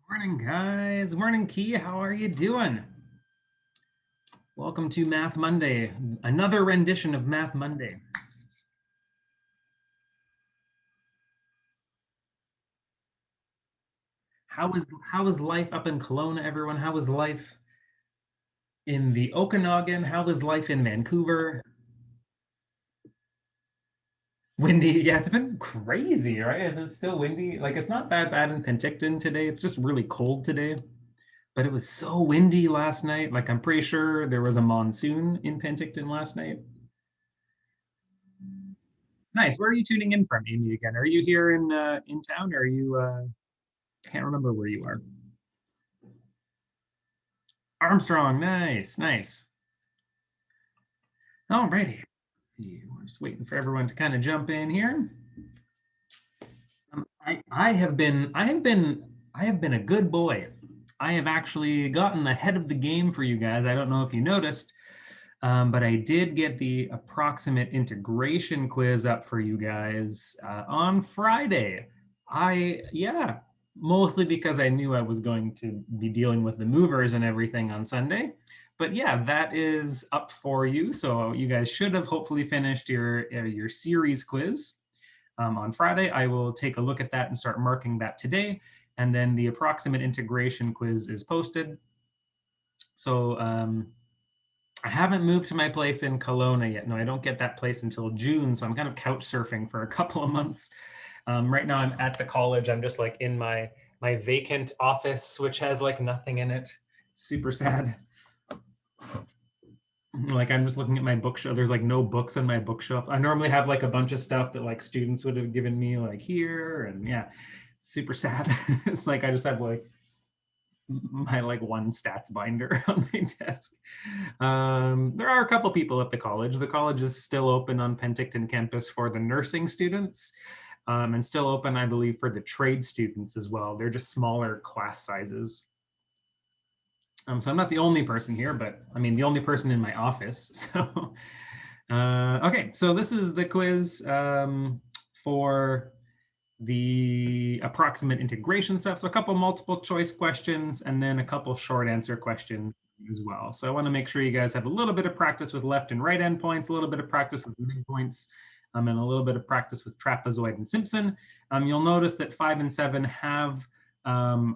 Morning, guys. Morning, Key. How are you doing? Welcome to Math Monday, another rendition of Math Monday. How is life up in Kelowna, everyone? How is life in the Okanagan? How is life in Vancouver? Windy. Yeah, it's been crazy, right? Is it still windy? Like, it's not that bad in Penticton today. It's just really cold today. But it was so windy last night. Like, I'm pretty sure there was a monsoon in Penticton last night. Nice. Where are you tuning in from, Amy, again? Are you here in town, or are you can't remember where you are. Armstrong, nice, nice. Alrighty. Let's see. We're just waiting for everyone to kind of jump in here. I have been a good boy. I have actually gotten ahead of the game for you guys. I don't know if you noticed, but I did get the approximate integration quiz up for you guys on Friday. Yeah, mostly because I knew I was going to be dealing with the movers and everything on Sunday. But yeah, that is up for you. So you guys should have hopefully finished your series quiz on Friday. I will take a look at that and start marking that today. And then the approximate integration quiz is posted. So I haven't moved to my place in Kelowna yet. No, I don't get that place until June. So I'm kind of couch surfing for a couple of months. Right now I'm at the college. I'm just like in my vacant office, which has like nothing in it. Super sad. Like I'm just looking at my bookshelf. There's like no books on my bookshelf. I normally have like a bunch of stuff that like students would have given me like here, and yeah, super sad. It's like I just have like my like one stats binder on my desk. There are a couple people at the college. The college is still open on Penticton campus for the nursing students, and still open, I believe, for the trade students as well. They're just smaller class sizes. So I'm not the only person here, but I mean the only person in my office. So okay, so this is the quiz for the approximate integration stuff. So a couple multiple choice questions and then a couple short answer questions as well. So I want to make sure you guys have a little bit of practice with left and right endpoints, a little bit of practice with midpoints, and a little bit of practice with trapezoid and Simpson. You'll notice that 5 and 7 have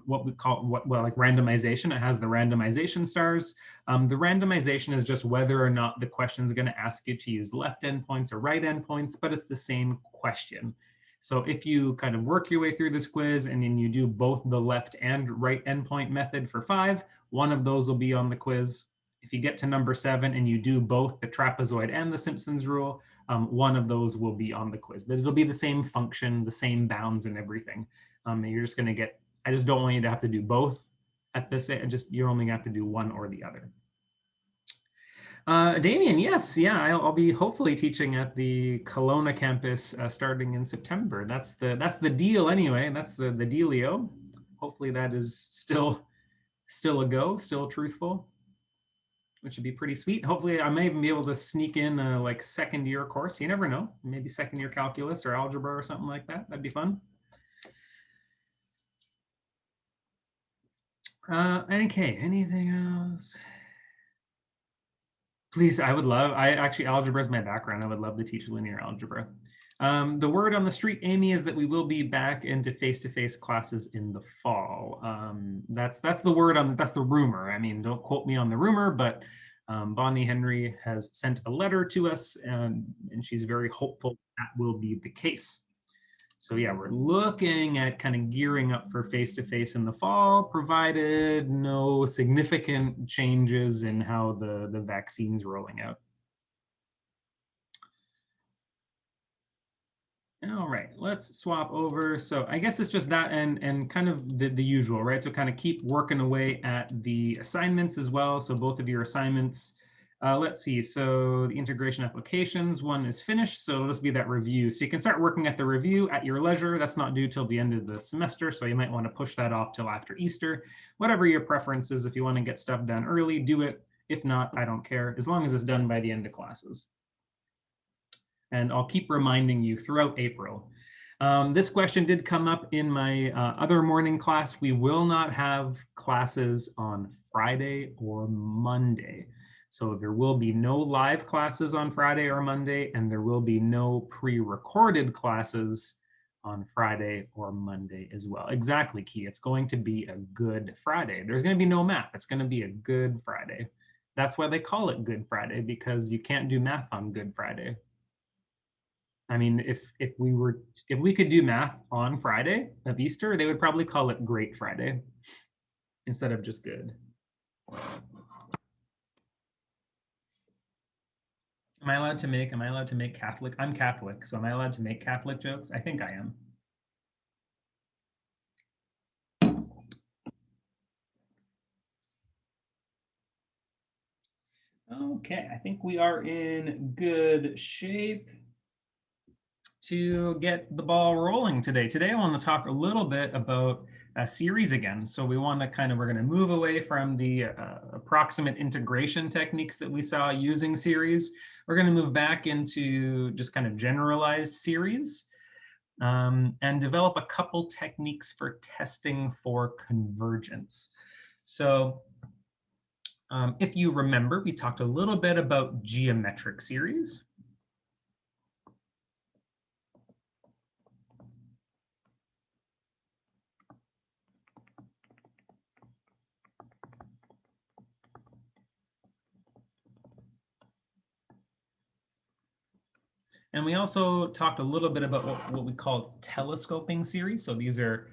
what we call like randomization. It has the randomization stars. The randomization is just whether or not the question is going to ask you to use left endpoints or right endpoints, but it's the same question. So if you kind of work your way through this quiz and then you do both the left and right endpoint method for 5, one of those will be on the quiz. If you get to number 7 and you do both the trapezoid and the Simpsons rule, one of those will be on the quiz. But it'll be the same function, the same bounds and everything. And you're just going to get, I just don't want you to have to do both at this, you're only going to have to do one or the other. Damien, yes, yeah, I'll be hopefully teaching at the Kelowna campus starting in September. That's the deal anyway. That's the dealio. Hopefully that is still a go, still truthful, which would be pretty sweet. Hopefully I may even be able to sneak in a like second year course. You never know. Maybe second year calculus or algebra or something like that. That'd be fun. Okay, anything else? Please, algebra is my background. I would love to teach linear algebra. The word on the street, Amy, is that we will be back into face-to-face classes in the fall. That's the word that's the rumor. I mean, don't quote me on the rumor, but Bonnie Henry has sent a letter to us, and she's very hopeful that will be the case. So yeah, we're looking at kind of gearing up for face-to-face in the fall, provided no significant changes in how the vaccine's rolling out. All right, let's swap over. So I guess it's just that and kind of the usual, right? So kind of keep working away at the assignments as well. So both of your assignments, let's see. So the integration applications one is finished. So it'll just be that review. So you can start working at the review at your leisure. That's not due till the end of the semester. So you might want to push that off till after Easter. Whatever your preference is, if you want to get stuff done early, do it. If not, I don't care, as long as it's done by the end of classes. And I'll keep reminding you throughout April This question did come up in my other morning class. We will not have classes on Friday or Monday. So there will be no live classes on Friday or Monday, and there will be no pre-recorded classes on Friday or Monday as well. Exactly, Key. It's going to be a good Friday. There's going to be no math. It's going to be a good Friday. That's why they call it Good Friday, because you can't do math on Good Friday. I mean, if we could do math on Friday of Easter, they would probably call it Great Friday instead of just good. Am I allowed to make Catholic? I'm Catholic, so am I allowed to make Catholic jokes? I think I am. Okay, I think we are in good shape to get the ball rolling today. Today, I want to talk a little bit about series again. So we're going to move away from the approximate integration techniques that we saw using series. We're going to move back into just kind of generalized series and develop a couple techniques for testing for convergence. So if you remember, we talked a little bit about geometric series. And we also talked a little bit about what we call telescoping series. So these are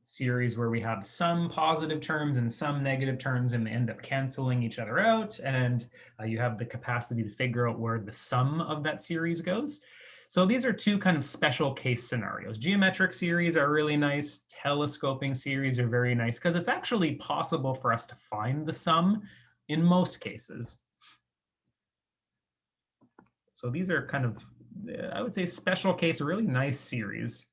series where we have some positive terms and some negative terms, and they end up canceling each other out. And you have the capacity to figure out where the sum of that series goes. So these are two kind of special case scenarios. Geometric series are really nice. Telescoping series are very nice because it's actually possible for us to find the sum in most cases. So these are kind of, I would say, special case, really nice series.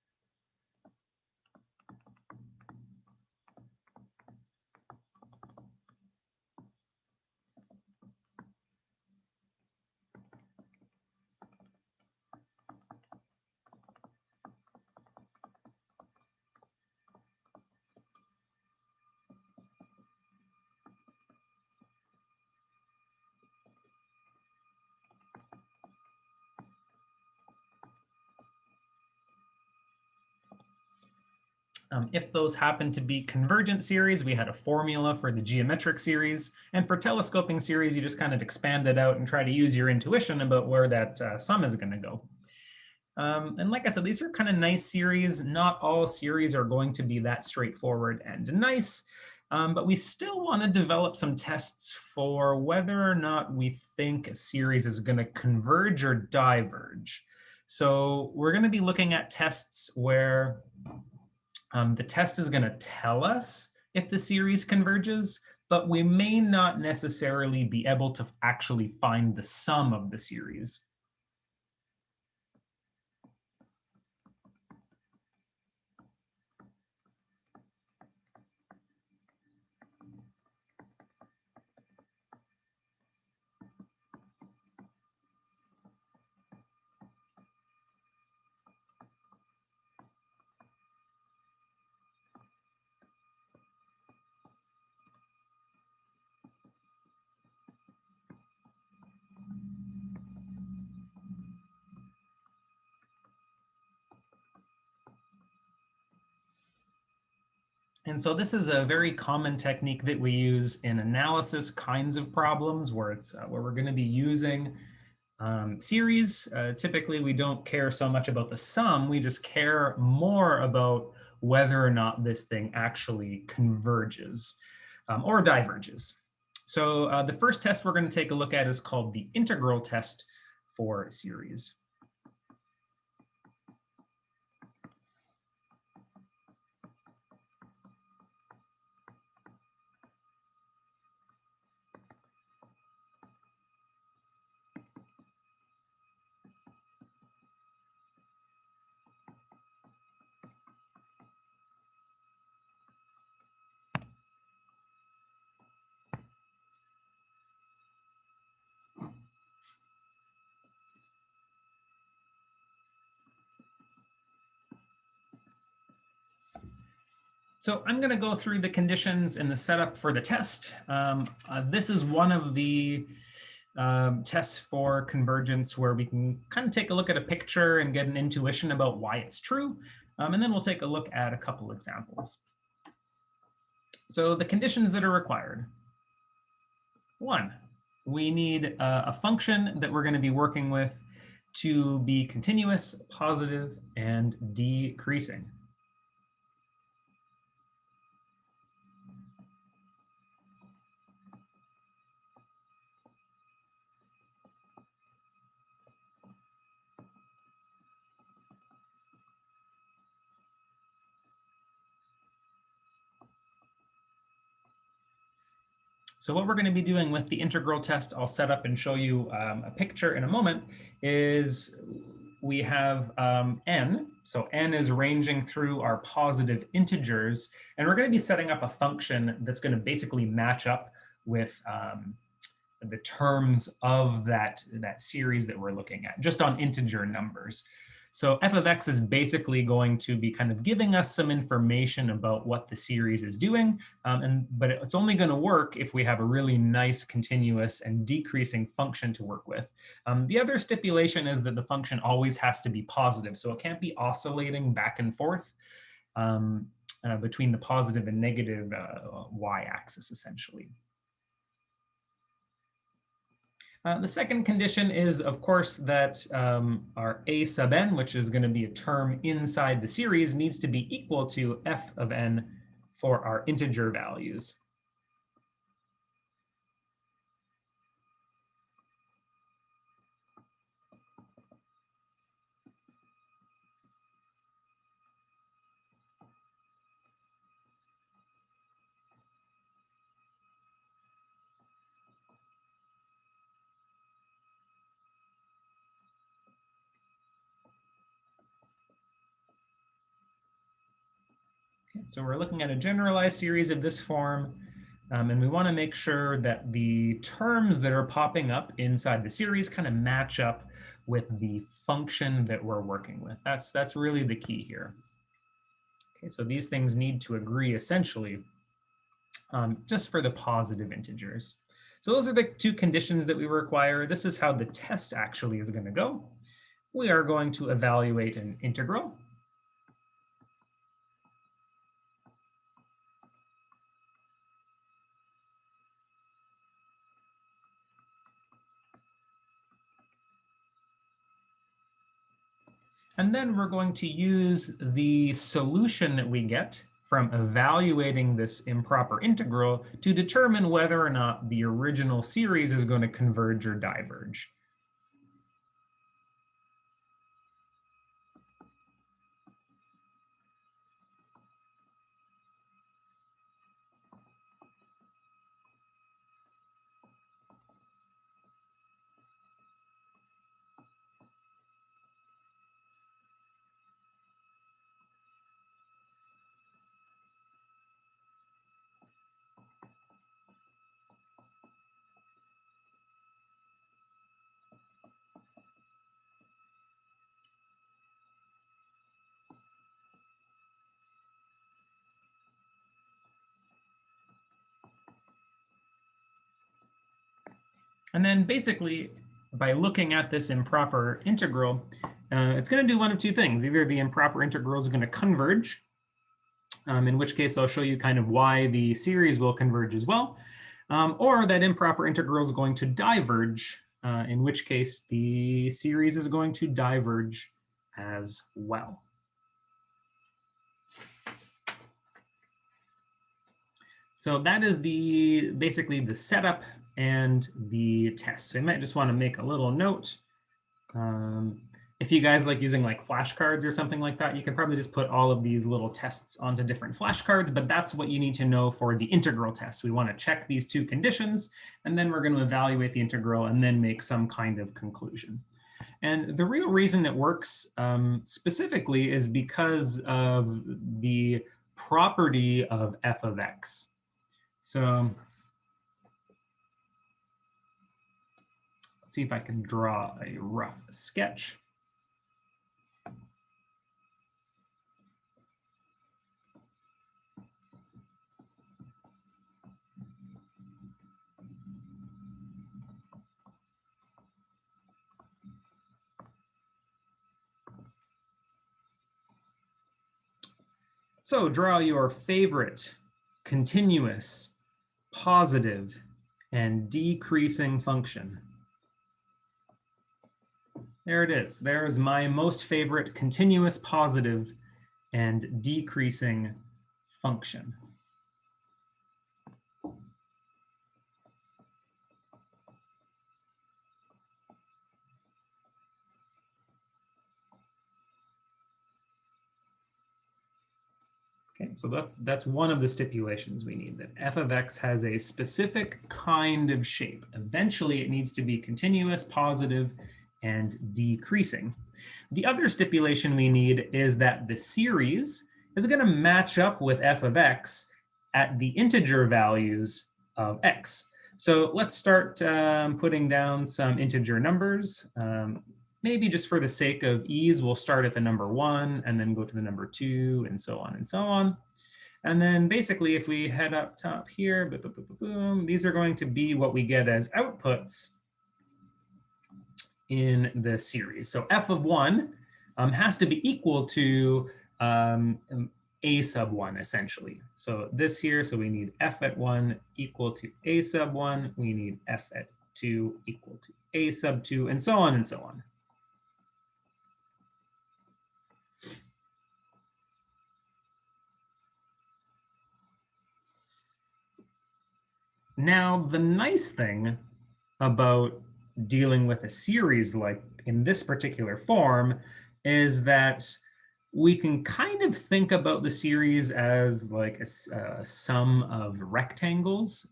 If those happen to be convergent series, we had a formula for the geometric series. And for telescoping series, you just kind of expand it out and try to use your intuition about where that sum is going to go. And like I said, these are kind of nice series. Not all series are going to be that straightforward and nice. But we still want to develop some tests for whether or not we think a series is going to converge or diverge. So we're going to be looking at tests where the test is going to tell us if the series converges, but we may not necessarily be able to actually find the sum of the series. And so this is a very common technique that we use in analysis kinds of problems where it's where we're going to be using series. Typically, we don't care so much about the sum. We just care more about whether or not this thing actually converges or diverges. So the first test we're going to take a look at is called the integral test for series. So I'm going to go through the conditions and the setup for the test. This is one of the tests for convergence where we can kind of take a look at a picture and get an intuition about why it's true. And then we'll take a look at a couple examples. So the conditions that are required. 1, we need a function that we're going to be working with to be continuous, positive, and decreasing. So what we're going to be doing with the integral test, I'll set up and show you a picture in a moment, is we have n. So n is ranging through our positive integers. And we're going to be setting up a function that's going to basically match up with the terms of that series that we're looking at, just on integer numbers. So f of x is basically going to be kind of giving us some information about what the series is doing, but it's only going to work if we have a really nice continuous and decreasing function to work with. The other stipulation is that the function always has to be positive, so it can't be oscillating back and forth between the positive and negative y-axis, essentially. The second condition is, of course, that our a sub n, which is going to be a term inside the series, needs to be equal to f of n for our integer values. So we're looking at a generalized series of this form, and we want to make sure that the terms that are popping up inside the series kind of match up with the function that we're working with. That's really the key here. Okay, so these things need to agree essentially just for the positive integers. So those are the 2 conditions that we require. This is how the test actually is going to go. We are going to evaluate an integral. And then we're going to use the solution that we get from evaluating this improper integral to determine whether or not the original series is going to converge or diverge. And then basically, by looking at this improper integral, it's going to do one of 2 things. Either the improper integral is going to converge, in which case I'll show you kind of why the series will converge as well, or that improper integral is going to diverge, in which case the series is going to diverge as well. So that is basically the setup and the test. So you might just want to make a little note. If you guys like using like flashcards or something like that, you can probably just put all of these little tests onto different flashcards, but that's what you need to know for the integral test. We want to check these 2 conditions, and then we're going to evaluate the integral and then make some kind of conclusion. And the real reason it works specifically is because of the property of f of x. So let's see if I can draw a rough sketch. So draw your favorite continuous, positive, and decreasing function. There it is. There's my most favorite continuous, positive, and decreasing function. Okay, so that's one of the stipulations we need, that f of x has a specific kind of shape. Eventually, it needs to be continuous, positive, and decreasing. The other stipulation we need is that the series is going to match up with f of x at the integer values of x. So let's start putting down some integer numbers. Maybe just for the sake of ease, we'll start at the number 1 and then go to the number 2 and so on and so on. And then basically, if we head up top here, boom, boom, boom, boom, these are going to be what we get as outputs in the series. So f of 1 has to be equal to a sub 1, essentially. So this here, so we need f at 1 equal to a sub 1. We need f at 2 equal to a sub 2, and so on and so on. Now, the nice thing about dealing with a series like in this particular form is that we can kind of think about the series as like a sum of rectangles,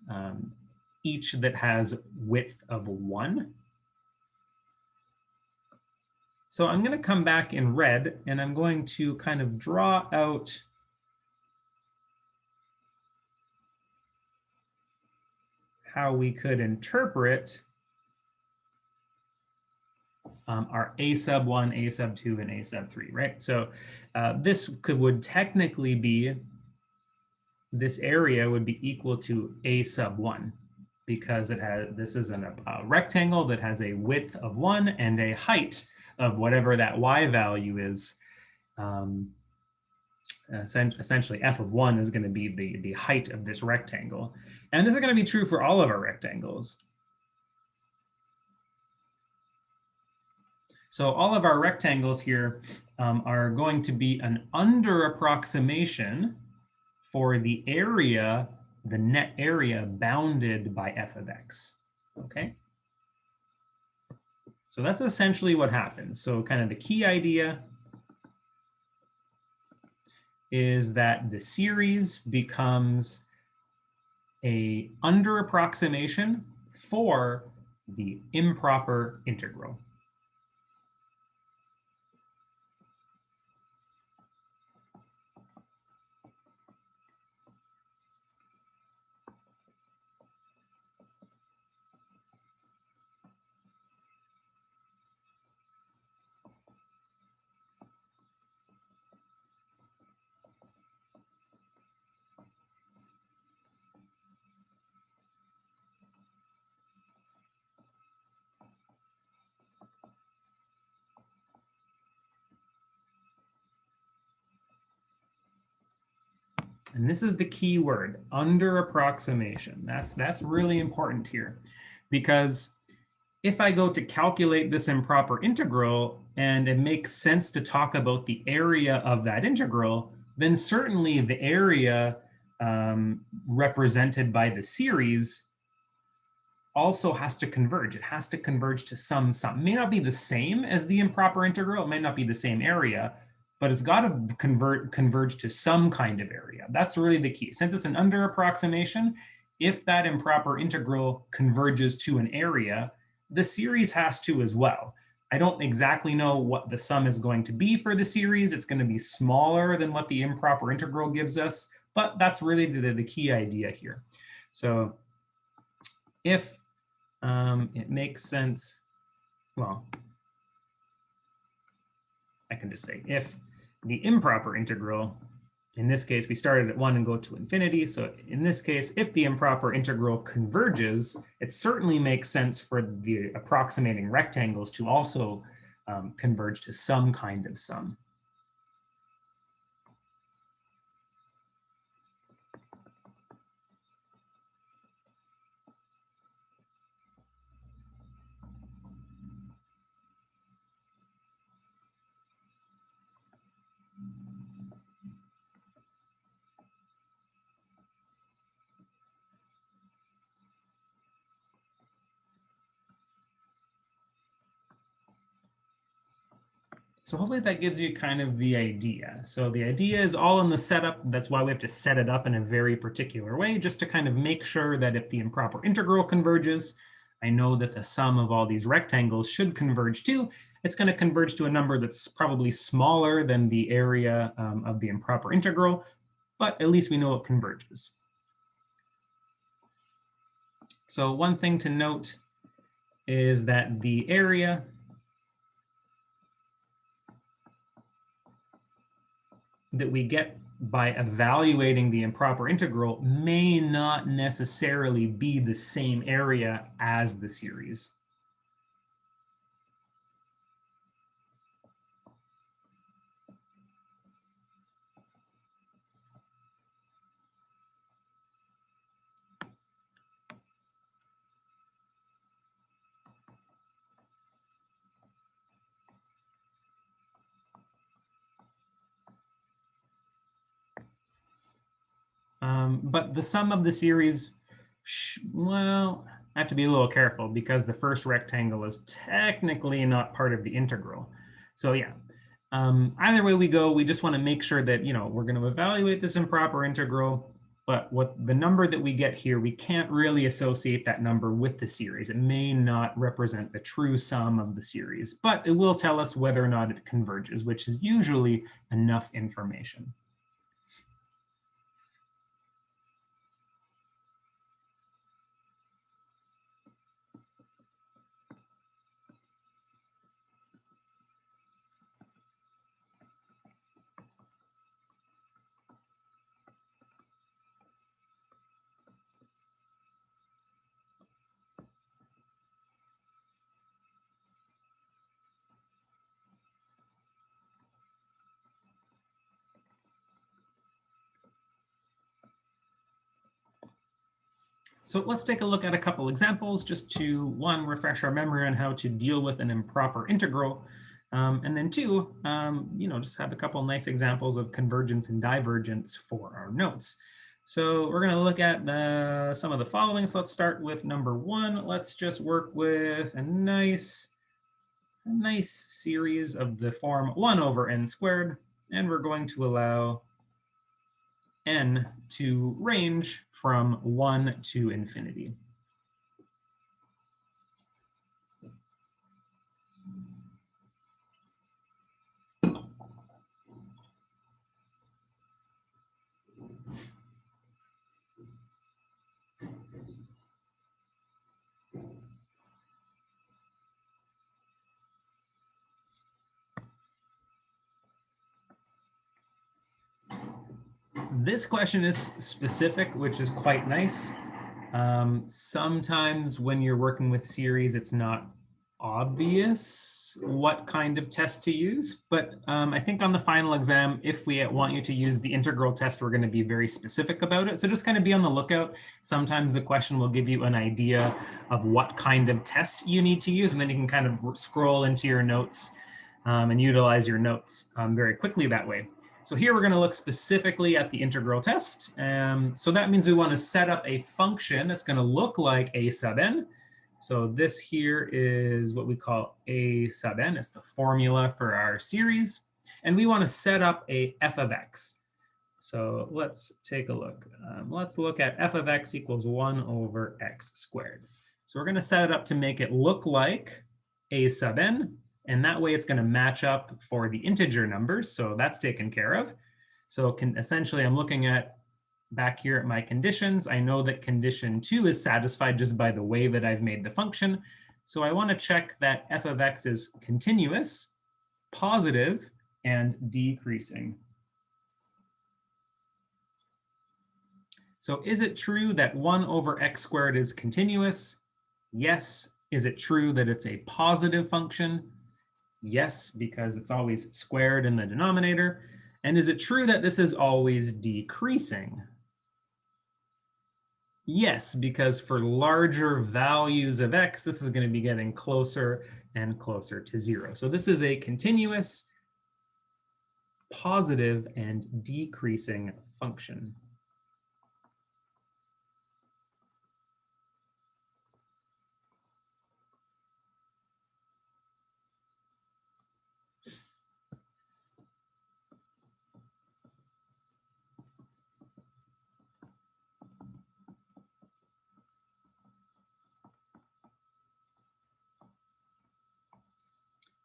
each that has width of 1. So I'm going to come back in red and I'm going to kind of draw out how we could interpret our a sub 1, a sub 2, and a sub 3, right? So this would technically be, this area would be equal to a sub 1 because this is a rectangle that has a width of 1 and a height of whatever that y value is. Essentially, f of 1 is going to be the height of this rectangle. And this is going to be true for all of our rectangles. So all of our rectangles here are going to be an under approximation for the area, the net area bounded by f of x, okay? So that's essentially what happens. So kind of the key idea is that the series becomes a under approximation for the improper integral. And this is the key word, under approximation. That's really important here, because if I go to calculate this improper integral and it makes sense to talk about the area of that integral, then certainly the area represented by the series also has to converge. It has to converge to some sum. It may not be the same as the improper integral. It may not be the same area, but it's got to converge to some kind of area. That's really the key. Since it's an under approximation, if that improper integral converges to an area, the series has to as well. I don't exactly know what the sum is going to be for the series. It's going to be smaller than what the improper integral gives us, but that's really the key idea here. So if it makes sense, well, I can just say if the improper integral, in this case, we started at 1 and go to infinity. So in this case, if the improper integral converges, it certainly makes sense for the approximating rectangles to also converge to some kind of sum. So hopefully that gives you kind of the idea. So the idea is all in the setup. That's why we have to set it up in a very particular way, just to kind of make sure that if the improper integral converges, I know that the sum of all these rectangles should converge too. It's going to converge to a number that's probably smaller than the area of the improper integral, but at least we know it converges. So one thing to note is that the area that we get by evaluating the improper integral may not necessarily be the same area as the series. But the sum of the series, well, I have to be a little careful because the first rectangle is technically not part of the integral. So yeah, either way we go, we just want to make sure that, we're going to evaluate this improper integral, but what the number that we get here, we can't really associate that number with the series. It may not represent the true sum of the series, but it will tell us whether or not it converges, which is usually enough information. So let's take a look at a couple examples just to, one, refresh our memory on how to deal with an improper integral. And then two, just have a couple nice examples of convergence and divergence for our notes. So we're going to look at some of the following. So let's start with number one. Let's just work with a nice series of the form 1 over n squared. And we're going to allow n to range from 1 to infinity. This question is specific, which is quite nice. Sometimes when you're working with series, it's not obvious what kind of test to use. But I think on the final exam, if we want you to use the integral test, we're going to be very specific about it. So just kind of be on the lookout. Sometimes the question will give you an idea of what kind of test you need to use, and then you can kind of scroll into your notes and utilize your notes very quickly that way. So here we're going to look specifically at the integral test. So that means we want to set up a function that's going to look like a sub n. So this here is what we call a sub n. It's the formula for our series. And we want to set up a f of x. So let's take a look. Let's look at f of x equals 1 over x squared. So we're going to set it up to make it look like a sub n. And that way it's going to match up for the integer numbers. So that's taken care of. So essentially, I'm looking at back here at my conditions. I know that condition 2 is satisfied just by the way that I've made the function. So I want to check that f of x is continuous, positive, and decreasing. So is it true that 1 over x squared is continuous? Yes. Is it true that it's a positive function? Yes, because it's always squared in the denominator. And is it true that this is always decreasing? Yes, because for larger values of x, this is going to be getting closer and closer to 0. So this is a continuous, positive, and decreasing function.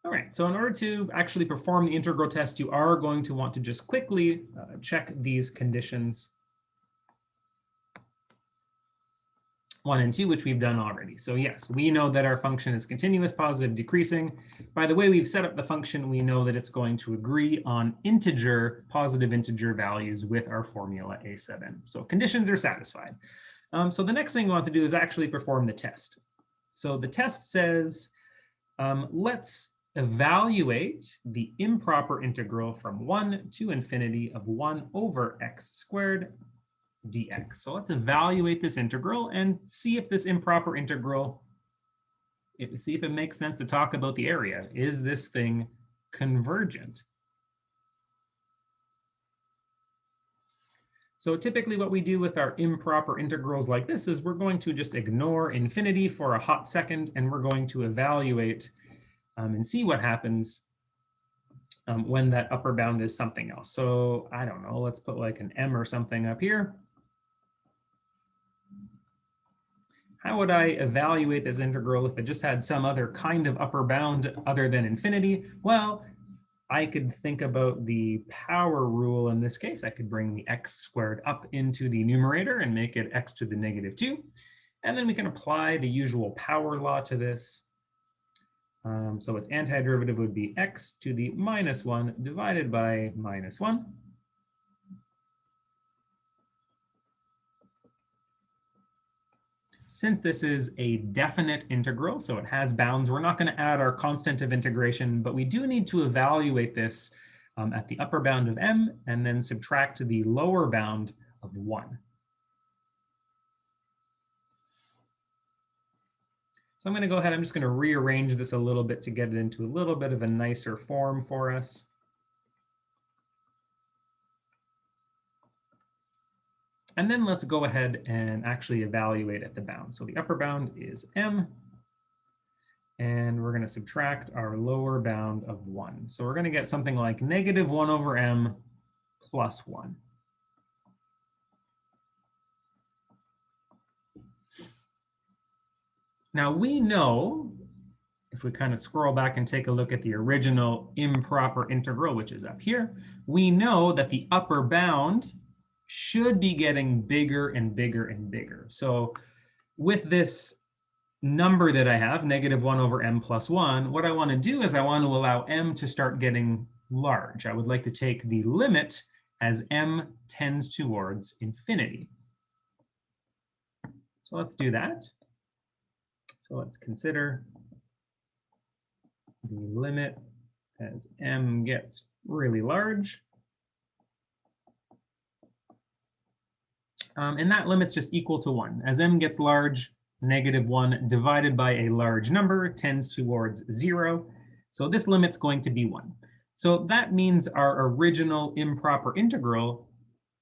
All right, so in order to actually perform the integral test, you are going to want to just quickly check these conditions 1 and 2, which we've done already. So yes, we know that our function is continuous, positive, decreasing. By the way we've set up the function, we know that it's going to agree on integer, positive integer values with our formula A sub n. So conditions are satisfied. So the next thing we want to do is actually perform the test. So the test says, let's evaluate the improper integral from 1 to infinity of 1 over x squared dx. So let's evaluate this integral and see if this improper integral, see if it makes sense to talk about the area. Is this thing convergent? So typically what we do with our improper integrals like this is we're going to just ignore infinity for a hot second, and we're going to evaluate and see what happens when that upper bound is something else. So I don't know, let's put like an m or something up here. How would I evaluate this integral if it just had some other kind of upper bound other than infinity? Well, I could think about the power rule in this case. I could bring the x squared up into the numerator and make it x to the -2. And then we can apply the usual power law to this. So its antiderivative would be x to the -1 divided by -1. Since this is a definite integral, so it has bounds, we're not going to add our constant of integration, but we do need to evaluate this at the upper bound of m and then subtract the lower bound of 1. So I'm going to go ahead, I'm just going to rearrange this a little bit to get it into a little bit of a nicer form for us. And then let's go ahead and actually evaluate at the bound. So the upper bound is m, and we're going to subtract our lower bound of 1. So we're going to get something like -1 over m plus 1. Now we know, if we kind of scroll back and take a look at the original improper integral, which is up here, we know that the upper bound should be getting bigger and bigger and bigger. So with this number that I have, -1 over m plus 1, what I want to do is I want to allow m to start getting large. I would like to take the limit as m tends towards infinity. So let's do that. So let's consider the limit as m gets really large. And that limit's just equal to 1. As m gets large, -1 divided by a large number tends towards 0. So this limit's going to be 1. So that means our original improper integral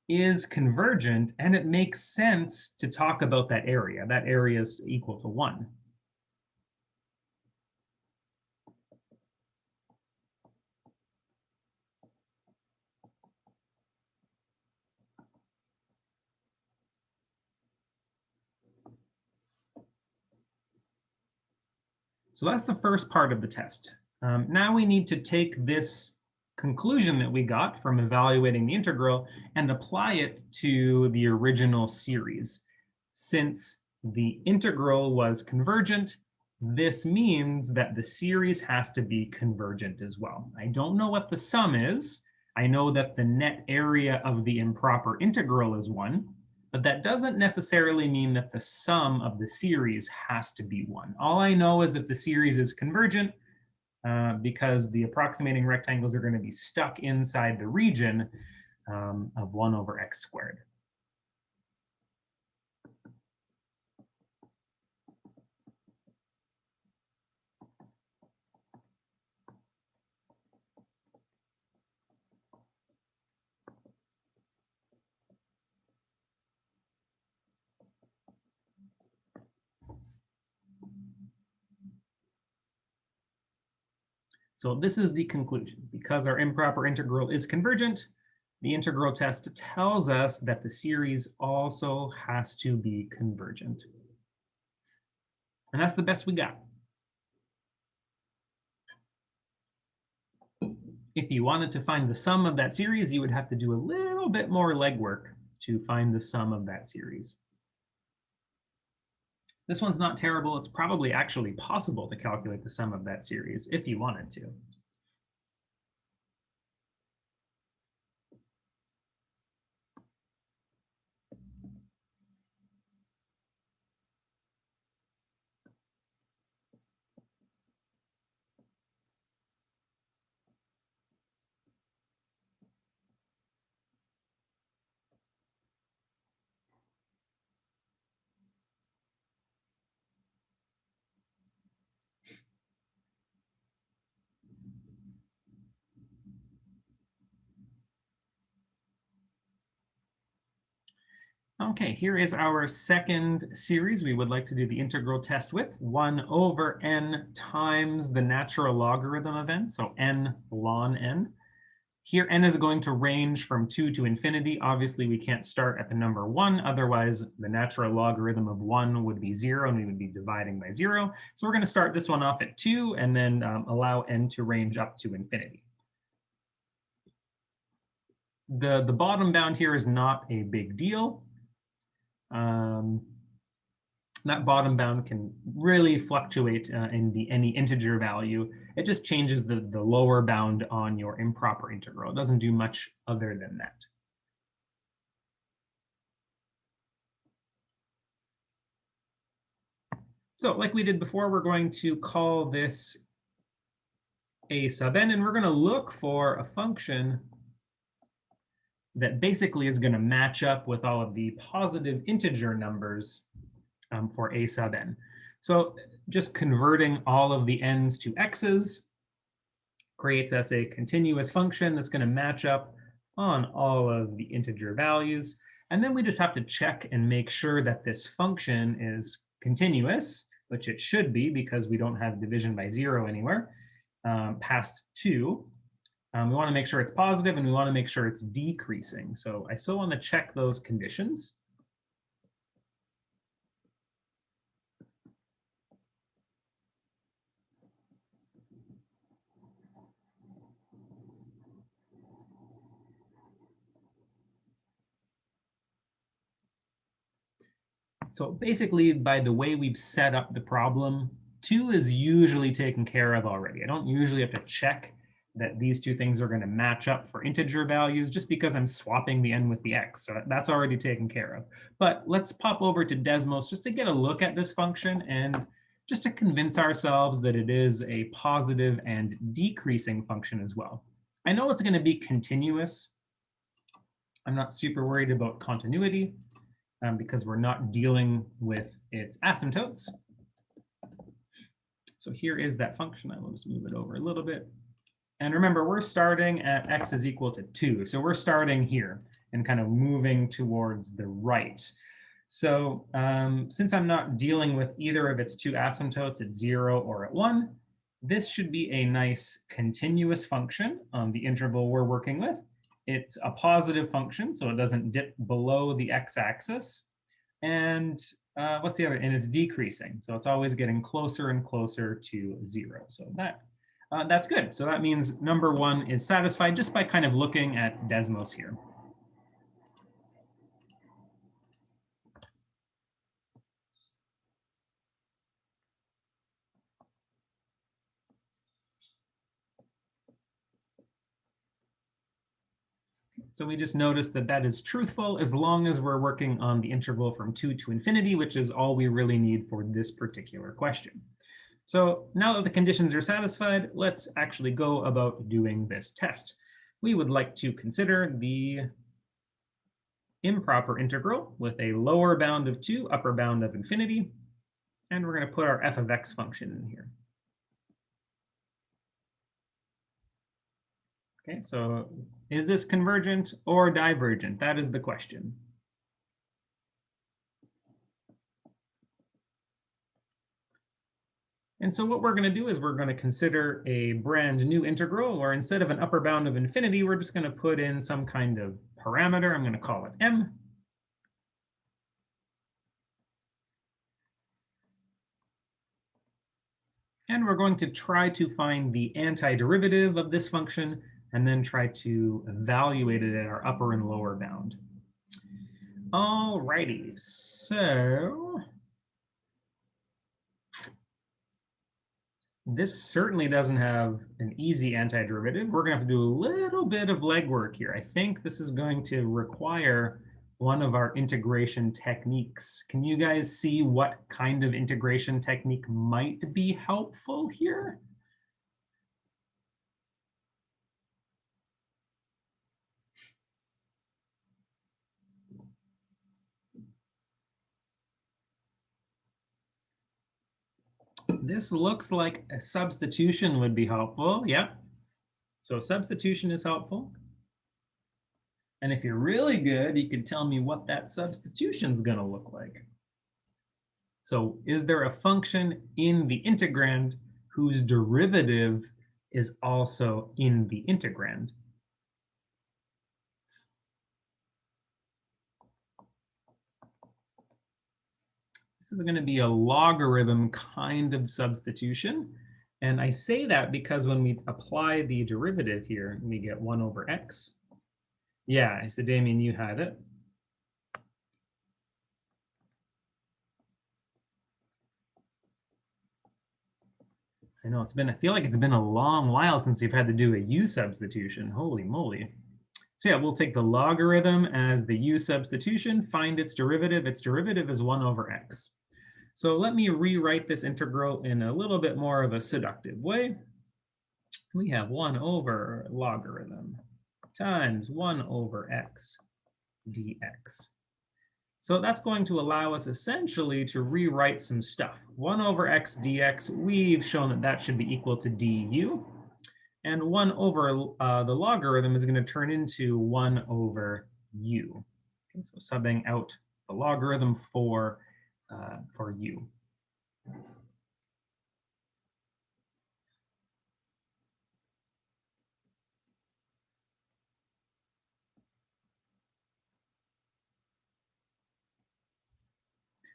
is convergent, and it makes sense to talk about that area. That area is equal to 1. So that's the first part of the test. Now we need to take this conclusion that we got from evaluating the integral and apply it to the original series. Since the integral was convergent, this means that the series has to be convergent as well. I don't know what the sum is. I know that the net area of the improper integral is 1. But that doesn't necessarily mean that the sum of the series has to be 1. All I know is that the series is convergent because the approximating rectangles are going to be stuck inside the region of 1 over x squared. So this is the conclusion. Because our improper integral is convergent, the integral test tells us that the series also has to be convergent. And that's the best we got. If you wanted to find the sum of that series, you would have to do a little bit more legwork to find the sum of that series. This one's not terrible. It's probably actually possible to calculate the sum of that series if you wanted to. Okay, here is our second series we would like to do the integral test with, 1 over n times the natural logarithm of n, so n ln n. Here, n is going to range from 2 to infinity. Obviously, we can't start at the number 1. Otherwise, the natural logarithm of 1 would be 0, and we would be dividing by 0. So we're going to start this one off at 2, and then allow n to range up to infinity. The bottom bound here is not a big deal. That bottom bound can really fluctuate in any integer value. It just changes the lower bound on your improper integral. It doesn't do much other than that. So like we did before, we're going to call this a sub n, and we're going to look for a function that basically is going to match up with all of the positive integer numbers for a sub n. So just converting all of the n's to x's creates us a continuous function that's going to match up on all of the integer values. And then we just have to check and make sure that this function is continuous, which it should be because we don't have division by 0 anywhere past 2. We want to make sure it's positive, and we want to make sure it's decreasing. So I still want to check those conditions. So basically, by the way we've set up the problem, 2 is usually taken care of already. I don't usually have to check that these two things are going to match up for integer values just because I'm swapping the n with the x. So that's already taken care of. But let's pop over to Desmos just to get a look at this function and just to convince ourselves that it is a positive and decreasing function as well. I know it's going to be continuous. I'm not super worried about continuity because we're not dealing with its asymptotes. So here is that function. I will just move it over a little bit. And remember, we're starting at x is equal to 2. So we're starting here and kind of moving towards the right. So since I'm not dealing with either of its two asymptotes at 0 or at 1, this should be a nice continuous function on the interval we're working with. It's a positive function, so it doesn't dip below the x-axis. And what's the other? And it's decreasing. So it's always getting closer and closer to 0. So that's good. So that means number 1 is satisfied just by kind of looking at Desmos here. So we just noticed that that is truthful as long as we're working on the interval from 2 to infinity, which is all we really need for this particular question. So now that the conditions are satisfied, let's actually go about doing this test. We would like to consider the improper integral with a lower bound of 2, upper bound of infinity. And we're going to put our f of x function in here. Okay, so is this convergent or divergent? That is the question. And so what we're going to do is we're going to consider a brand new integral, where instead of an upper bound of infinity, we're just going to put in some kind of parameter. I'm going to call it m. And we're going to try to find the antiderivative of this function and then try to evaluate it at our upper and lower bound. All righty, so this certainly doesn't have an easy antiderivative. We're going to have to do a little bit of legwork here. I think this is going to require one of our integration techniques. Can you guys see what kind of integration technique might be helpful here? This looks like a substitution would be helpful. Yeah. So substitution is helpful. And if you're really good, you can tell me what that substitution is going to look like. So is there a function in the integrand whose derivative is also in the integrand? This is going to be a logarithm kind of substitution. And I say that because when we apply the derivative here, we get 1 over x. Yeah, I said, Damien, you had it. I know I feel like it's been a long while since we've had to do a u substitution. Holy moly. So yeah, we'll take the logarithm as the u substitution, find its derivative. Its derivative is 1 over x. So let me rewrite this integral in a little bit more of a seductive way. We have 1 over logarithm times 1 over x dx. So that's going to allow us essentially to rewrite some stuff. 1 over x dx, we've shown that that should be equal to du. And 1 over the logarithm is going to turn into 1 over u. Okay, so subbing out the logarithm for u.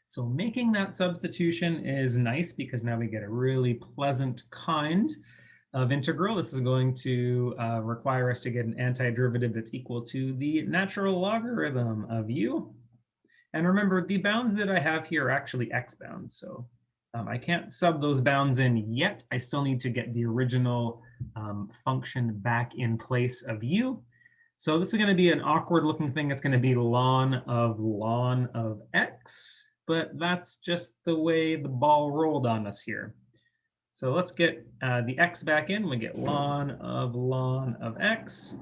So making that substitution is nice because now we get a really pleasant kind of integral. This is going to require us to get an antiderivative that's equal to the natural logarithm of u. And remember, the bounds that I have here are actually x bounds. So I can't sub those bounds in yet. I still need to get the original function back in place of u. So this is going to be an awkward looking thing. It's going to be ln of x. But that's just the way the ball rolled on us here. So let's get the x back in. We get ln of x.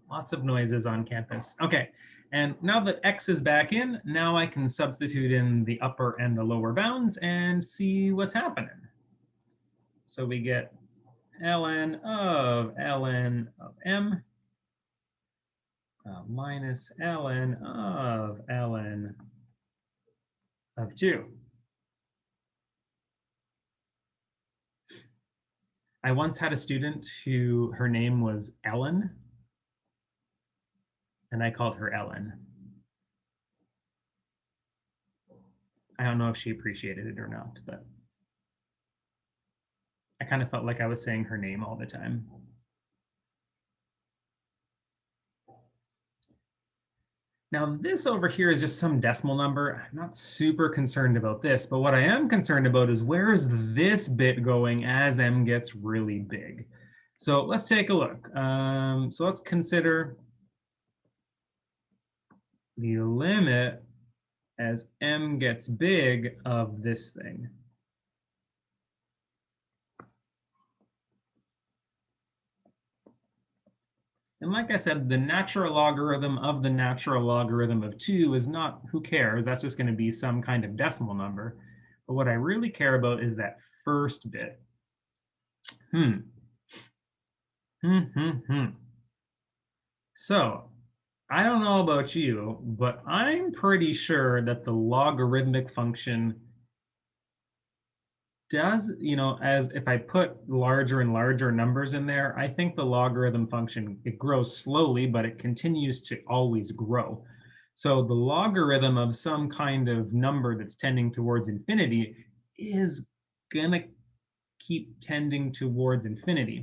Lots of noises on campus. Okay, and now that x is back in, now I can substitute in the upper and the lower bounds and see what's happening. So we get ln of m minus ln of 2. I once had a student who her name was Ellen, and I called her Ellen. I don't know if she appreciated it or not, but I kind of felt like I was saying her name all the time. Now this over here is just some decimal number. I'm not super concerned about this, but what I am concerned about is where is this bit going as m gets really big? So let's take a look. So let's consider the limit as m gets big of this thing. And like I said, the natural logarithm of the natural logarithm of 2 is not, who cares? That's just going to be some kind of decimal number. But what I really care about is that first bit. So I don't know about you, but I'm pretty sure that the logarithmic function does, as if I put larger and larger numbers in there, I think the logarithm function, it grows slowly, but it continues to always grow. So the logarithm of some kind of number that's tending towards infinity is gonna keep tending towards infinity.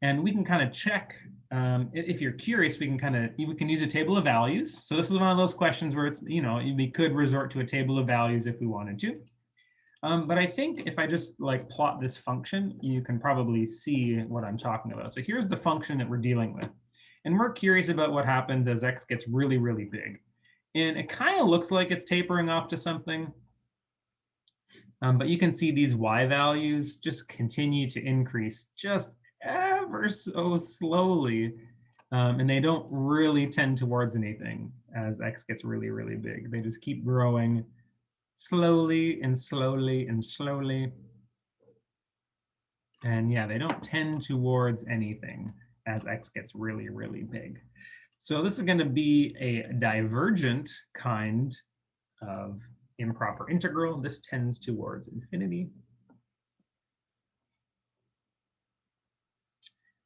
And we can kind of check, if you're curious, we can use a table of values. So this is one of those questions where it's, we could resort to a table of values if we wanted to. But I think if I just like plot this function, you can probably see what I'm talking about. So here's the function that we're dealing with. And we're curious about what happens as x gets really, really big. And it kind of looks like it's tapering off to something. But you can see these y values just continue to increase just ever so slowly. And they don't really tend towards anything as x gets really, really big. They just keep growing slowly and slowly and slowly. And yeah, they don't tend towards anything as x gets really, really big. So this is going to be a divergent kind of improper integral. This tends towards infinity.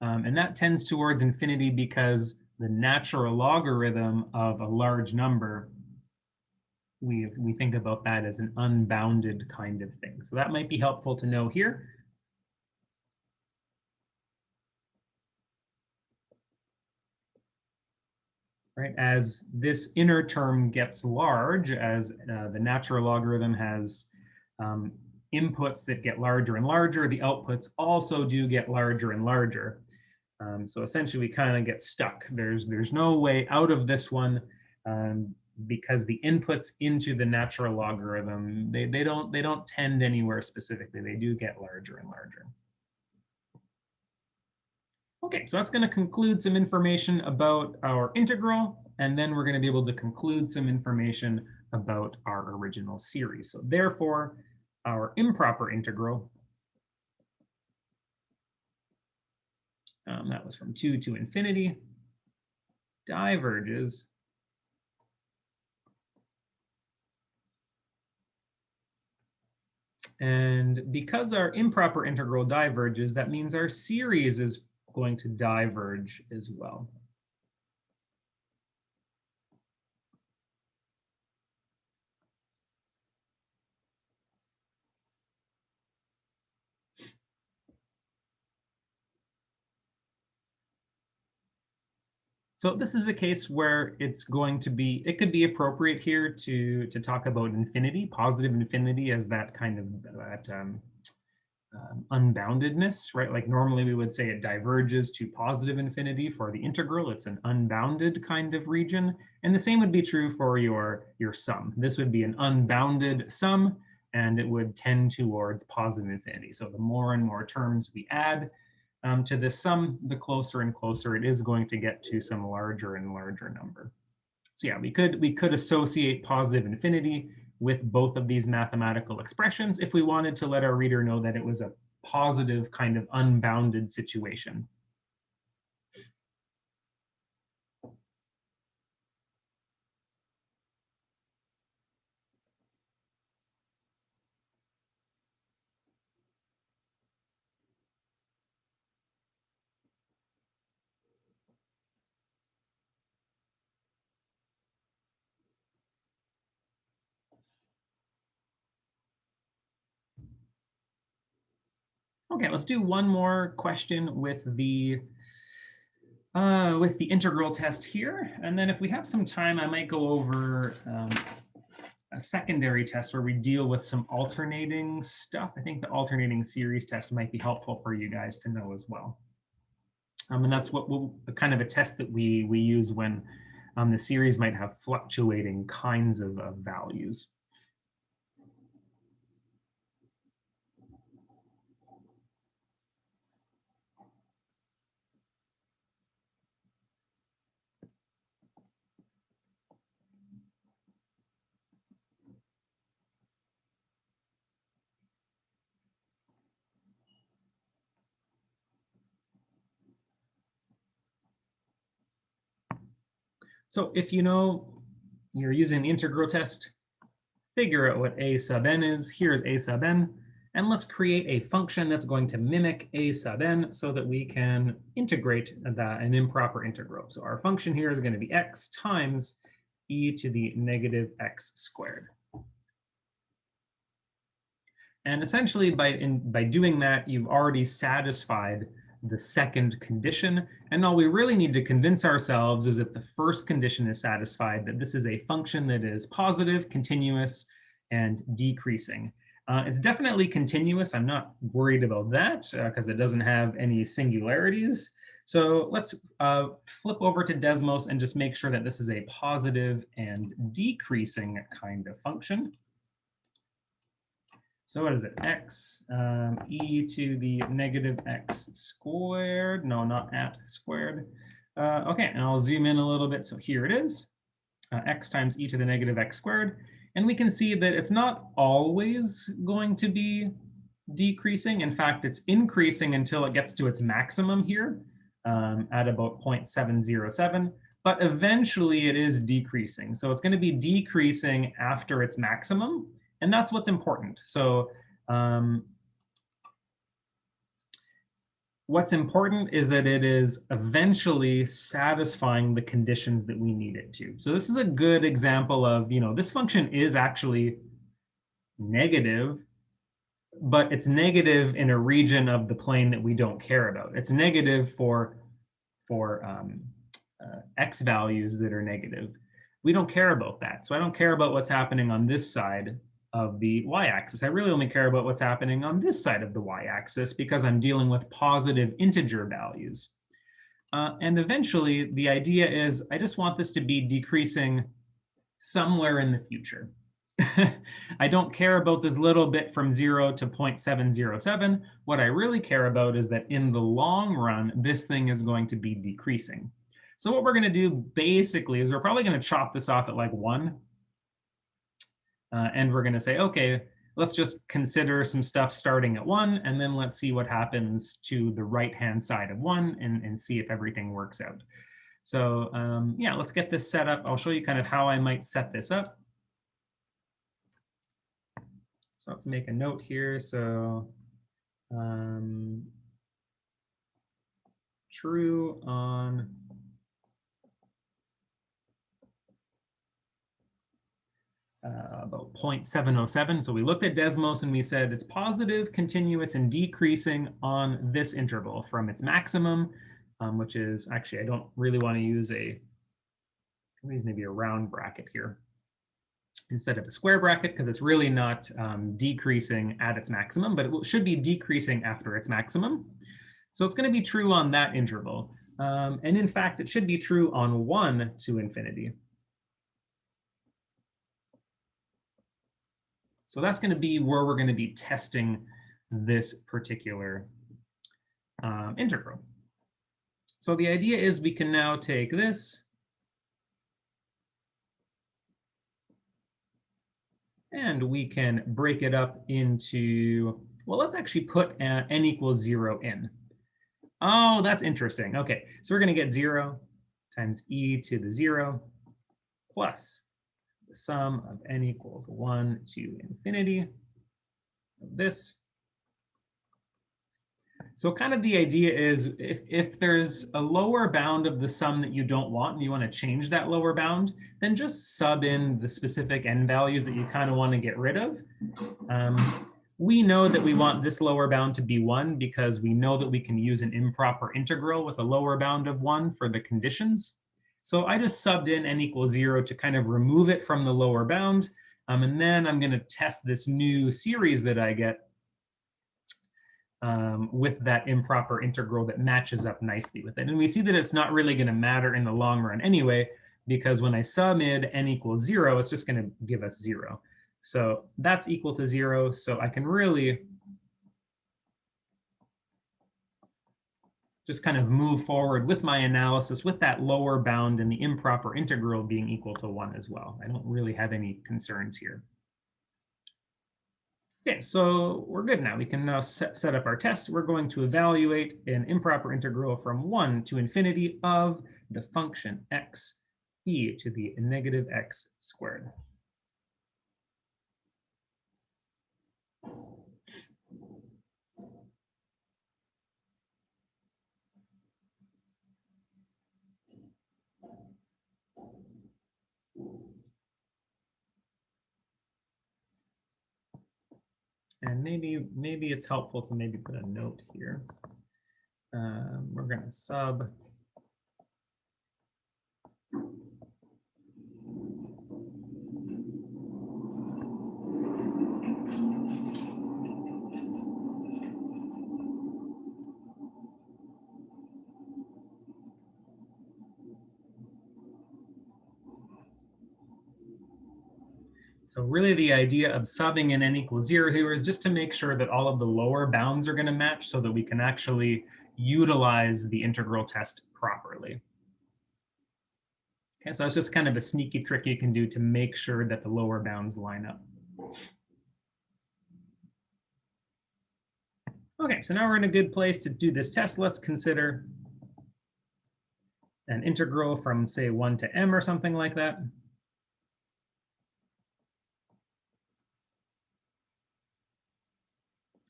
And that tends towards infinity because the natural logarithm of a large number, we think about that as an unbounded kind of thing. So that might be helpful to know here. Right, as this inner term gets large, as the natural logarithm has inputs that get larger and larger, the outputs also do get larger and larger. So essentially, we kind of get stuck. There's no way out of this one because the inputs into the natural logarithm, they don't tend anywhere specifically. They do get larger and larger. Okay, so that's going to conclude some information about our integral, and then we're going to be able to conclude some information about our original series. So therefore, our improper integral, that was from 2 to infinity, diverges and because our improper integral diverges, that means our series is going to diverge as well. So this is a case where it's going to be, it could be appropriate here to talk about infinity, positive infinity as that kind of unboundedness, right? Like normally we would say it diverges to positive infinity for the integral. It's an unbounded kind of region. And the same would be true for your sum. This would be an unbounded sum, and it would tend towards positive infinity. So the more and more terms we add, to this sum, the closer and closer it is going to get to some larger and larger number. So yeah, we could associate positive infinity with both of these mathematical expressions if we wanted to let our reader know that it was a positive kind of unbounded situation. Okay, let's do one more question with the integral test here. And then if we have some time, I might go over a secondary test where we deal with some alternating stuff. I think the alternating series test might be helpful for you guys to know as well. And that's what kind of a test that we use when the series might have fluctuating kinds of values. So if you know you're using the integral test, figure out what a sub n is. Here's a sub n. And let's create a function that's going to mimic a sub n so that we can integrate an improper integral. So our function here is going to be x times e to the negative x squared. And essentially, by doing that, you've already satisfied the second condition. And all we really need to convince ourselves is that the first condition is satisfied, that this is a function that is positive, continuous, and decreasing. It's definitely continuous. I'm not worried about that because it doesn't have any singularities. So let's flip over to Desmos and just make sure that this is a positive and decreasing kind of function. So what is it? X e to the negative x squared. No, not at squared. OK, and I'll zoom in a little bit. So here it is, x times e to the negative x squared. And we can see that it's not always going to be decreasing. In fact, it's increasing until it gets to its maximum here at about 0.707. But eventually it is decreasing. So it's going to be decreasing after its maximum. And that's what's important. So what's important is that it is eventually satisfying the conditions that we need it to. So this is a good example of, this function is actually negative, but it's negative in a region of the plane that we don't care about. It's negative for x values that are negative. We don't care about that. So I don't care about what's happening on this side of the y-axis. I really only care about what's happening on this side of the y-axis because I'm dealing with positive integer values. And eventually, the idea is I just want this to be decreasing somewhere in the future. I don't care about this little bit from 0 to 0.707. What I really care about is that in the long run, this thing is going to be decreasing. So what we're going to do basically is we're probably going to chop this off at like 1. And we're going to say, OK, let's just consider some stuff starting at 1, and then let's see what happens to the right-hand side of 1 and see if everything works out. So yeah, let's get this set up. I'll show you kind of how I might set this up. So let's make a note here. So true on about 0.707. So we looked at Desmos and we said it's positive, continuous, and decreasing on this interval from its maximum, which is actually, I don't really want to use maybe a round bracket here instead of a square bracket because it's really not decreasing at its maximum, but it should be decreasing after its maximum. So it's going to be true on that interval. And in fact, it should be true on 1 to infinity. So that's going to be where we're going to be testing this particular integral. So the idea is we can now take this and we can break it up into, well, let's actually put n equals 0 in. Oh, that's interesting. OK, so we're going to get 0 times e to the 0 plus the sum of n equals 1 to infinity of this. So kind of the idea is if there's a lower bound of the sum that you don't want and you want to change that lower bound, then just sub in the specific n values that you kind of want to get rid of. We know that we want this lower bound to be 1 because we know that we can use an improper integral with a lower bound of 1 for the conditions. So I just subbed in n equals 0 to kind of remove it from the lower bound. And then I'm going to test this new series that I get with that improper integral that matches up nicely with it. And we see that it's not really going to matter in the long run anyway, because when I sum in n equals 0, it's just going to give us 0. So that's equal to 0. So I can really just kind of move forward with my analysis with that lower bound and the improper integral being equal to 1 as well. I don't really have any concerns here. OK, so we're good now. We can now set up our test. We're going to evaluate an improper integral from 1 to infinity of the function x e to the negative x squared. And maybe it's helpful to maybe put a note here. We're going to sub. So really the idea of subbing in n equals 0 here is just to make sure that all of the lower bounds are going to match so that we can actually utilize the integral test properly. Okay, so that's just kind of a sneaky trick you can do to make sure that the lower bounds line up. Okay, so now we're in a good place to do this test. Let's consider an integral from, say, 1 to m or something like that.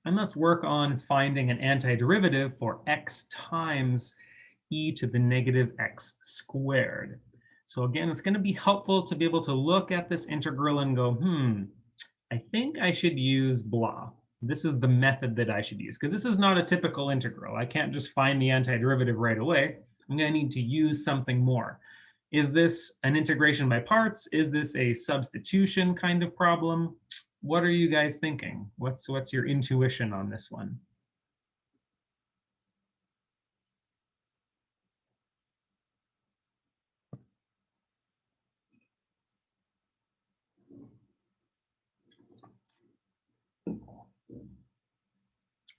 And let's work on finding an antiderivative for x times e to the negative x squared. So again, it's going to be helpful to be able to look at this integral and go, I think I should use blah. This is the method that I should use, because this is not a typical integral. I can't just find the antiderivative right away. I'm going to need to use something more. Is this an integration by parts? Is this a substitution kind of problem? What are you guys thinking? What's your intuition on this one?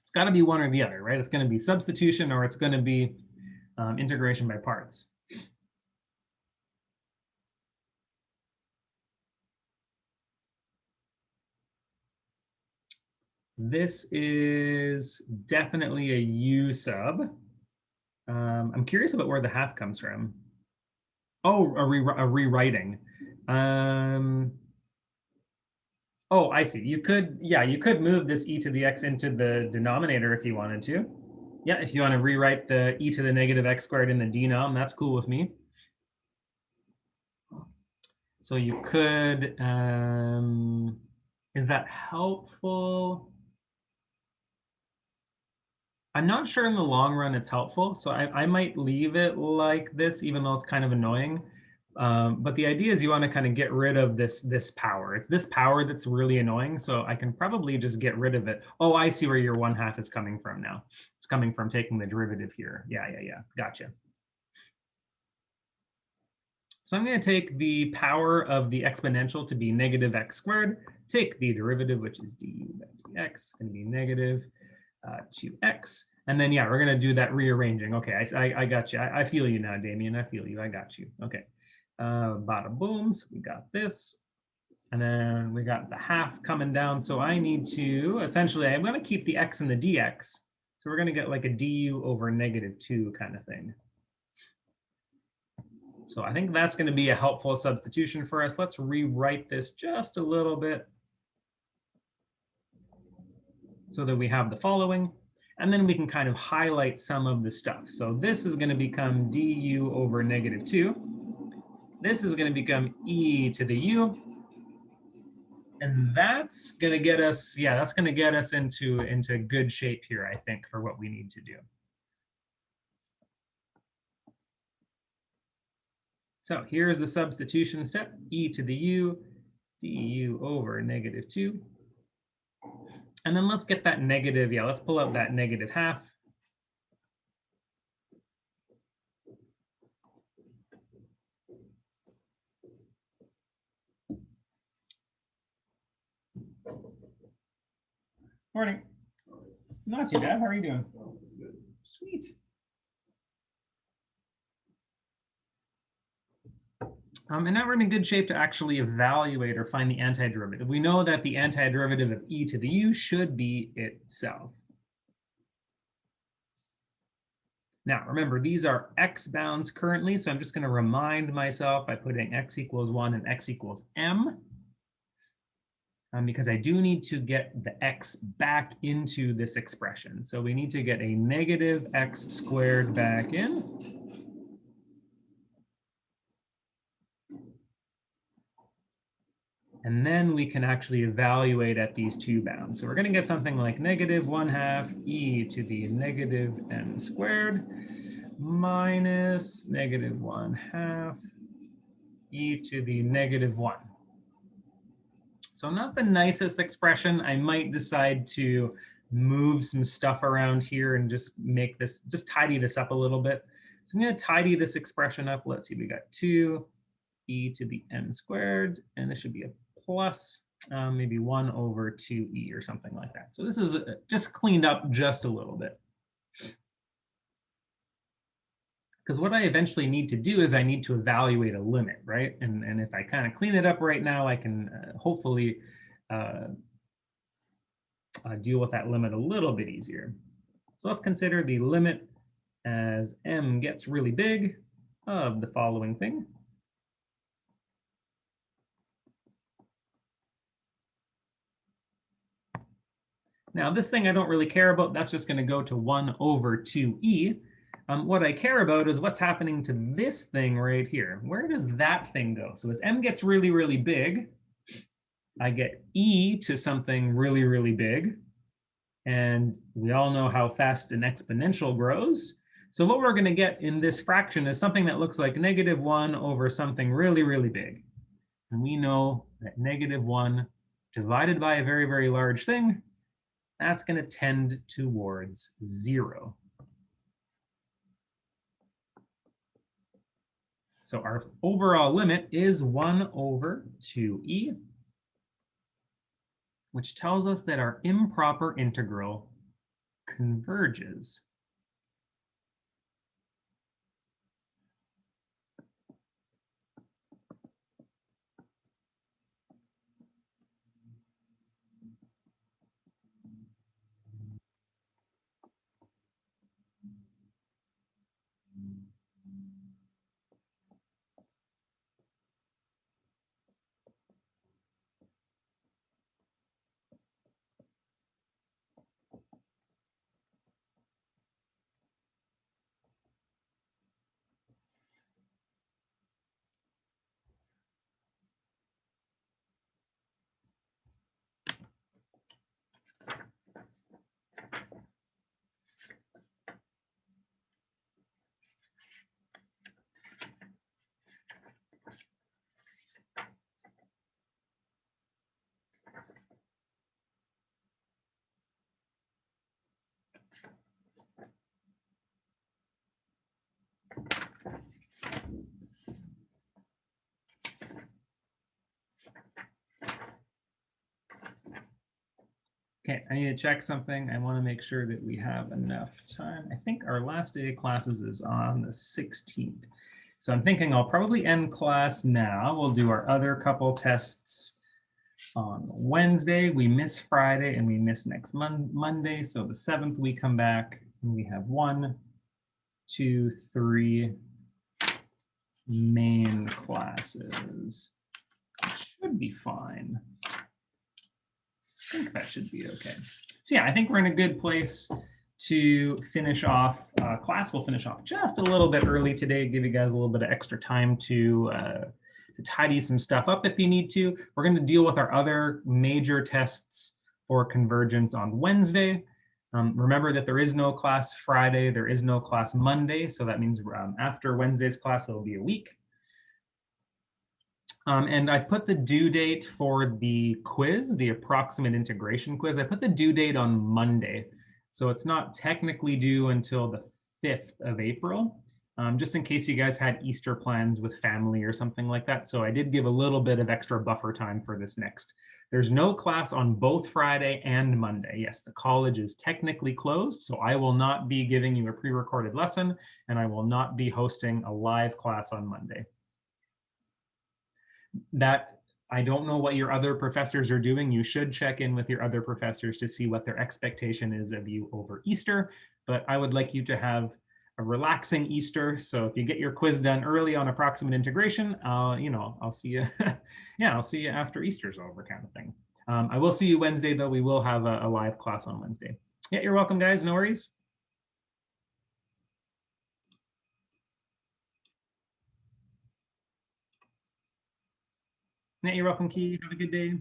It's got to be one or the other, right? It's going to be substitution or it's going to be integration by parts. This is definitely a U sub. I'm curious about where the half comes from. Oh, a rewriting. Oh, I see. You could, yeah, you could move this e to the x into the denominator if you wanted to. Yeah, if you want to rewrite the e to the negative x squared in the denom, that's cool with me. So you could, is that helpful? I'm not sure in the long run it's helpful, so I might leave it like this, even though it's kind of annoying. But the idea is you want to kind of get rid of this power. It's this power that's really annoying, so I can probably just get rid of it. Oh, I see where your 1/2 is coming from now. It's coming from taking the derivative here. Yeah, gotcha. So I'm going to take the power of the exponential to be negative x squared, take the derivative, which is du by dx, it's going to be negative 2x. And then, yeah, we're going to do that rearranging. Okay, I got you. I feel you now, Damien. I feel you. I got you. Okay. Bada boom. So we got this. And then we got the half coming down. So I need to, essentially, I'm going to keep the x and the dx. So we're going to get like a du over -2 kind of thing. So I think that's going to be a helpful substitution for us. Let's rewrite this just a little bit so that we have the following. And then we can kind of highlight some of the stuff. So this is going to become du over -2. This is going to become e to the u. And that's going to get us, yeah, that's going to get us into good shape here, I think, for what we need to do. So here's the substitution step, e to the u, du over -2. And then let's get that negative, yeah, let's pull out that -1/2. Morning. Not too bad. How are you doing? Sweet. And now we're in a good shape to actually evaluate or find the antiderivative. We know that the antiderivative of e to the u should be itself. Now, remember, these are x bounds currently, so I'm just going to remind myself by putting x equals 1 and x equals m. Because I do need to get the x back into this expression. So we need to get a negative x squared back in. And then we can actually evaluate at these two bounds. So we're going to get something like -1/2 e to the -m squared minus -1/2 e to the -1. So not the nicest expression. I might decide to move some stuff around here and just make this, just tidy this up a little bit. So I'm going to tidy this expression up. Let's see, we got 2 e to the m squared, and this should be a plus maybe 1/2e or something like that. So this is just cleaned up just a little bit. Because what I eventually need to do is I need to evaluate a limit, right? And if I kind of clean it up right now, I can hopefully deal with that limit a little bit easier. So let's consider the limit as m gets really big of the following thing. Now, this thing I don't really care about. That's just going to go to 1/2e. What I care about is what's happening to this thing right here. Where does that thing go? So as m gets really, really big, I get e to something really, really big. And we all know how fast an exponential grows. So what we're going to get in this fraction is something that looks like -1 over something really, really big. And we know that -1 divided by a very, very large thing, that's going to tend towards 0. So our overall limit is 1/2e, which tells us that our improper integral converges. Okay, I need to check something. I want to make sure that we have enough time. I think our last day of classes is on the 16th. So I'm thinking I'll probably end class now. We'll do our other couple tests on Wednesday. We miss Friday and we miss next Monday. So the 7th we come back and we have 1, 2, 3 main classes. Should be fine. I think that should be okay. So yeah, I think we're in a good place to finish off class. We'll finish off just a little bit early today, give you guys a little bit of extra time to tidy some stuff up if you need to. We're going to deal with our other major tests for convergence on Wednesday. Remember that there is no class Friday, there is no class Monday, so that means after Wednesday's class, it'll be a week. And I've put the due date for the quiz, the approximate integration quiz. I put the due date on Monday. So it's not technically due until the 5th of April, just in case you guys had Easter plans with family or something like that. So I did give a little bit of extra buffer time for this next. There's no class on both Friday and Monday. Yes, the college is technically closed, so I will not be giving you a pre-recorded lesson, and I will not be hosting a live class on Monday. That I don't know what your other professors are doing. You should check in with your other professors to see what their expectation is of you over Easter. But I would like you to have a relaxing Easter. So if you get your quiz done early on approximate integration, I'll see you. Yeah, I'll see you after Easter's over, kind of thing. I will see you Wednesday, though. We will have a live class on Wednesday. Yeah, you're welcome, guys. No worries. Yeah, you're welcome, Key. Have a good day.